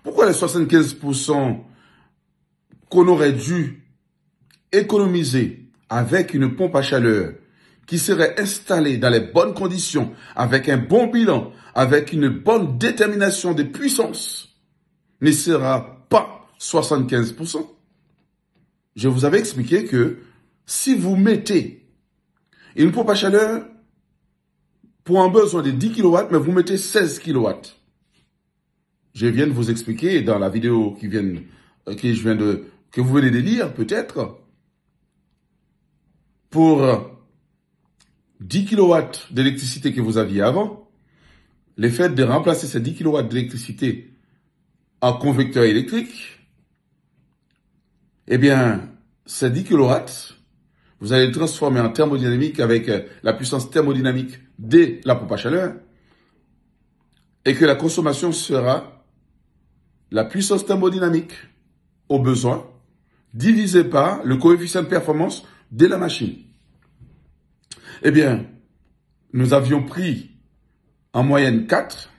Pourquoi les 75% qu'on aurait dû économiser avec une pompe à chaleur qui serait installée dans les bonnes conditions, avec un bon bilan, avec une bonne détermination de puissance, ne sera pas 75%? Je vous avais expliqué que si vous mettez une pompe à chaleur pour un besoin de 10 kW, mais vous mettez 16 kW. Je viens de vous expliquer dans la vidéo que vous venez de lire, peut-être, pour 10 kW d'électricité que vous aviez avant, le fait de remplacer ces 10 kW d'électricité en convecteur électrique, eh bien, ces 10 kW, vous allez le transformer en thermodynamique avec la puissance thermodynamique de la pompe à chaleur, et que la consommation sera la puissance thermodynamique au besoin divisé par le coefficient de performance de la machine. Eh bien, nous avions pris en moyenne 4.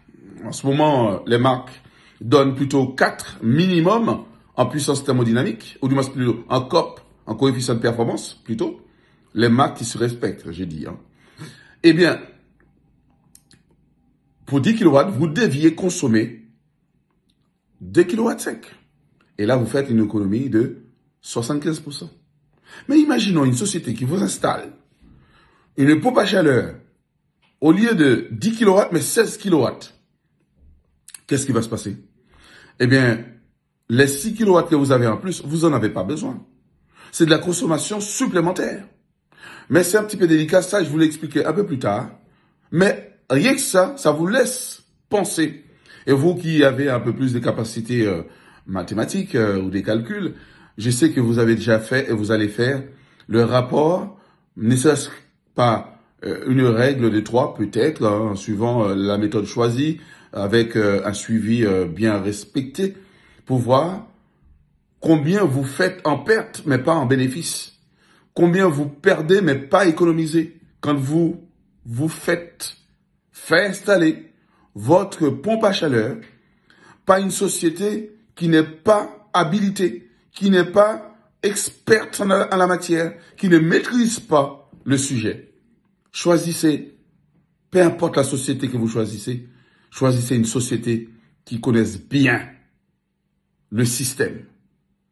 En ce moment, les marques donnent plutôt 4 minimum en puissance thermodynamique, ou du moins plutôt en COP, en coefficient de performance, plutôt. Les marques qui se respectent, j'ai dit. Eh bien, pour 10 kW, vous deviez consommer 2,5 kW. Et là, vous faites une économie de 75%. Mais imaginons une société qui vous installe une pompe à chaleur au lieu de 10 kW, mais 16 kW. Qu'est-ce qui va se passer? Eh bien, les 6 kW que vous avez en plus, vous n'en avez pas besoin. C'est de la consommation supplémentaire. Mais c'est un petit peu délicat, ça je vous l'expliquerai un peu plus tard. Mais rien que ça, ça vous laisse penser. Et vous qui avez un peu plus de capacités mathématiques ou des calculs, je sais que vous avez déjà fait et vous allez faire le rapport, ne serait-ce pas une règle de 3 peut-être, en suivant la méthode choisie, avec un suivi bien respecté, pour voir combien vous faites en perte, mais pas en bénéfice. Combien vous perdez, mais pas économisé. Quand vous faites installer votre pompe à chaleur par une société qui n'est pas habilitée, qui n'est pas experte en la matière, qui ne maîtrise pas le sujet. Choisissez, peu importe la société que vous choisissez, choisissez une société qui connaisse bien le système.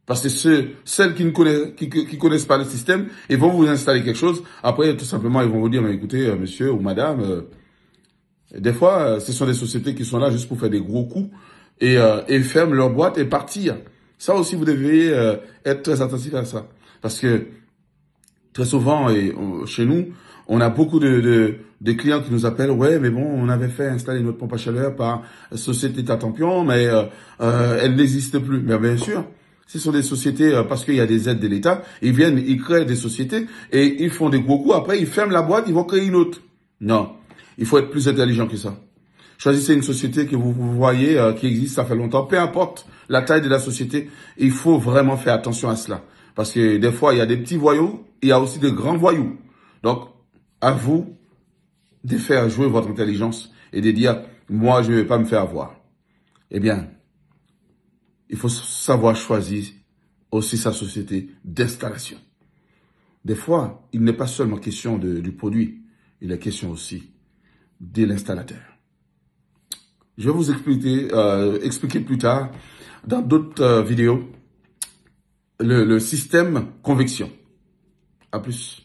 Parce que celles qui ne connaissent pas le système, ils vont vous installer quelque chose. Après, tout simplement, ils vont vous dire, mais écoutez, monsieur ou madame, des fois, ce sont des sociétés qui sont là juste pour faire des gros coups et ferment leur boîte et partir. Ça aussi, vous devez être très attentif à ça. Parce que très souvent, chez nous, on a beaucoup de clients qui nous appellent, ouais, mais bon, on avait fait installer notre pompe à chaleur par société Tatampion, mais elle n'existe plus. Mais bien sûr, ce sont des sociétés, parce qu'il y a des aides de l'État, ils créent des sociétés et ils font des gros coups. Après, ils ferment la boîte, ils vont créer une autre. Non, il faut être plus intelligent que ça. Choisissez une société que vous voyez qui existe, ça fait longtemps. Peu importe la taille de la société, il faut vraiment faire attention à cela. Parce que des fois, il y a des petits voyous, il y a aussi de grands voyous. Donc, à vous de faire jouer votre intelligence et de dire, moi, je ne vais pas me faire avoir. Eh bien, il faut savoir choisir aussi sa société d'installation. Des fois, il n'est pas seulement question du produit, il est question aussi de l'installateur. Je vais vous expliquer plus tard dans d'autres vidéos le système convection. À plus.